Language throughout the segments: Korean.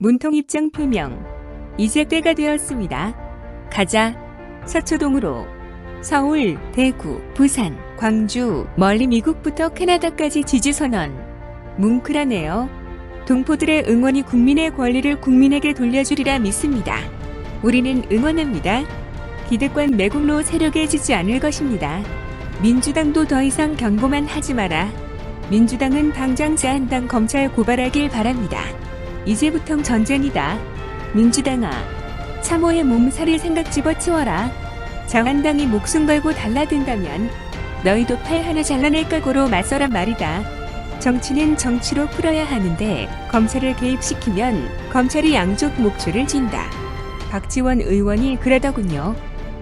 문통 입장 표명. 이제 때가 되었습니다. 가자. 서초동으로. 서울, 대구, 부산, 광주, 멀리 미국부터 캐나다까지 지지선언. 뭉클하네요. 동포들의 응원이 국민의 권리를 국민에게 돌려주리라 믿습니다. 우리는 응원합니다. 기득권 매국노 세력에 지지 않을 것입니다. 민주당도 더 이상 경고만 하지 마라. 민주당은 당장 제한당 검찰 고발하길 바랍니다. 이제부턴 전쟁이다. 민주당아, 참호의 몸살을 생각 집어치워라. 정한당이 목숨 걸고 달라든다면 너희도 팔 하나 잘라낼 각오로 맞서란 말이다. 정치는 정치로 풀어야 하는데 검찰을 개입시키면 검찰이 양쪽 목줄을 쥔다. 박지원 의원이 그러더군요.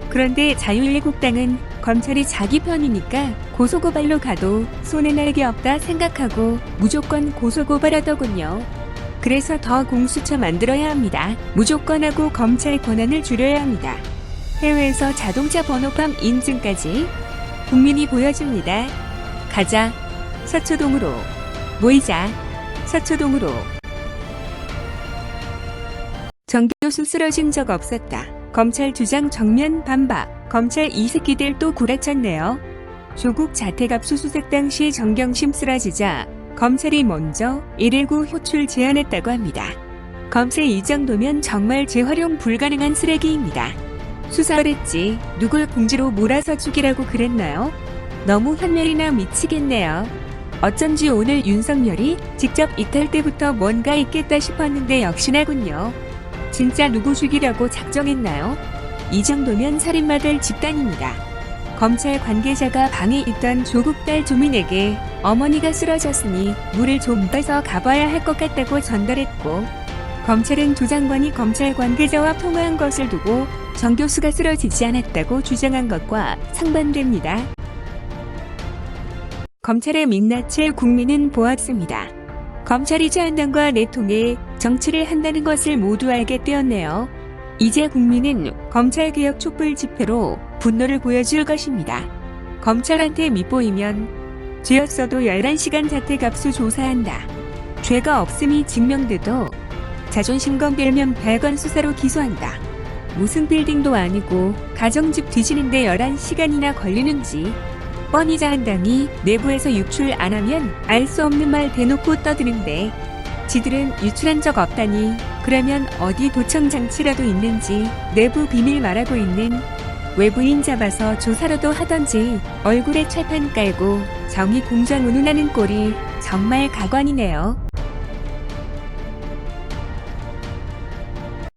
그런데 자유일국당은 검찰이 자기 편이니까 고소고발로 가도 손해날 게 없다 생각하고 무조건 고소고발하더군요. 그래서 더 공수처 만들어야 합니다. 무조건 하고 검찰 권한을 줄여야 합니다. 해외에서 자동차 번호판 인증까지 국민이 보여줍니다. 가자. 서초동으로. 모이자. 서초동으로. 정교수 쓰러진 적 없었다. 검찰 주장 정면 반박. 검찰 이 새끼들 또 구라쳤네요. 조국 자택압수수색 당시 정경심 쓰러지자 검찰이 먼저 119 호출 제안했다고 합니다. 검찰 이 정도면 정말 재활용 불가능한 쓰레기입니다. 수사를 했지 누굴 궁지로 몰아서 죽이라고 그랬나요? 너무 현멸이나 미치겠네요. 어쩐지 오늘 윤석열이 직접 이탈 때부터 뭔가 있겠다 싶었는데 역시나군요. 진짜 누구 죽이려고 작정했나요? 이 정도면 살인마들 집단입니다. 검찰 관계자가 방에 있던 조국 딸 조민에게 어머니가 쓰러졌으니 물을 좀 떠서 가봐야 할 것 같다고 전달했고, 검찰은 조 장관이 검찰 관계자와 통화한 것을 두고 정 교수가 쓰러지지 않았다고 주장한 것과 상반됩니다. 검찰의 민낯을 국민은 보았습니다. 검찰이 제한당과 내통해 정치를 한다는 것을 모두 알게 되었네요. 이제 국민은 검찰개혁 촛불 집회로 분노를 보여줄 것입니다. 검찰한테 밉보이면 죄였어도 11시간 자택압수 조사한다. 죄가 없음이 증명돼도 자존심 건들면 100원 수사로 기소한다. 무슨 빌딩도 아니고 가정집 뒤지는데 11시간이나 걸리는지 뻔히 자한당이 내부에서 유출 안 하면 알 수 없는 말 대놓고 떠드는데 지들은 유출한 적 없다니 그러면 어디 도청 장치라도 있는지 내부 비밀 말하고 있는 외부인 잡아서 조사라도 하던지 얼굴에 철판 깔고 정의 공장 운운하는 꼴이 정말 가관이네요.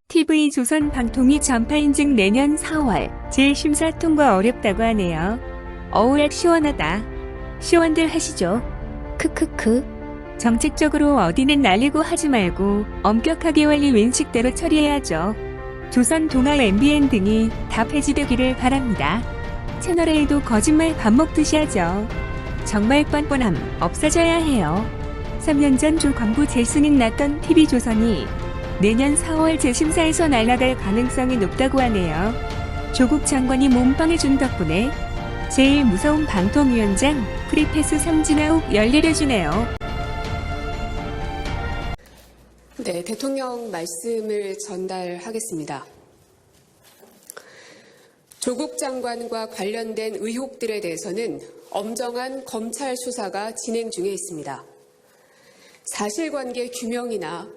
TV조선 방통위 전파 인증 내년 4월 재심사 통과 어렵다고 하네요. 어우액 시원하다. 시원들 하시죠. 크크크. 정책적으로 어디는 날리고 하지 말고 엄격하게 원리 원칙대로 처리해야죠. 조선, 동아, MBN 등이 다 폐지되기를 바랍니다. 채널A도 거짓말 밥 먹듯이 하죠. 정말 뻔뻔함 없어져야 해요. 3년 전 조 광부 재승인 났던 TV조선이 내년 4월 재심사에서 날아갈 가능성이 높다고 하네요. 조국 장관이 몸빵해준 덕분에 제일 무서운 방통위원장 프리패스 삼진아웃 열일해주네요. 네, 대통령 말씀을 전달하겠습니다. 조국 장관과 관련된 의혹들에 대해서는 엄정한 검찰 수사가 진행 중에 있습니다. 사실관계 규명이나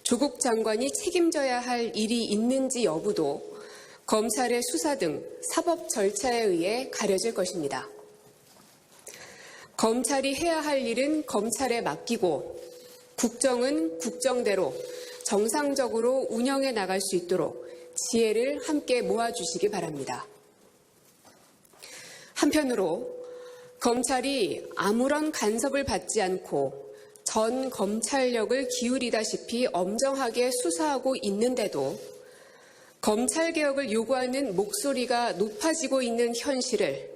조국 장관이 책임져야 할 일이 있는지 여부도 검찰의 수사 등 사법 절차에 의해 가려질 것입니다. 검찰이 해야 할 일은 검찰에 맡기고 국정은 국정대로 정상적으로 운영해 나갈 수 있도록 지혜를 함께 모아주시기 바랍니다. 한편으로 검찰이 아무런 간섭을 받지 않고 전 검찰력을 기울이다시피 엄정하게 수사하고 있는데도 검찰개혁을 요구하는 목소리가 높아지고 있는 현실을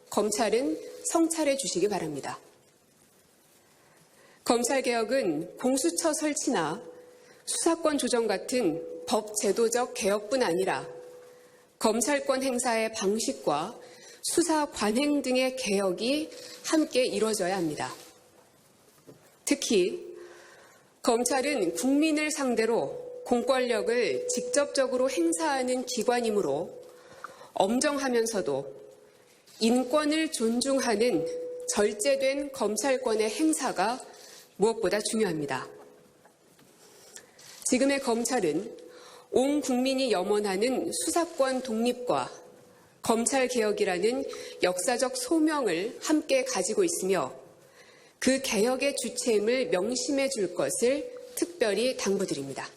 검찰은 성찰해 주시기 바랍니다. 검찰개혁은 공수처 설치나 수사권 조정 같은 법 제도적 개혁뿐 아니라 검찰권 행사의 방식과 수사 관행 등의 개혁이 함께 이루어져야 합니다. 특히 검찰은 국민을 상대로 공권력을 직접적으로 행사하는 기관이므로 엄정하면서도 인권을 존중하는 절제된 검찰권의 행사가 무엇보다 중요합니다. 지금의 검찰은 온 국민이 염원하는 수사권 독립과 검찰개혁이라는 역사적 소명을 함께 가지고 있으며 그 개혁의 주체임을 명심해 줄 것을 특별히 당부드립니다.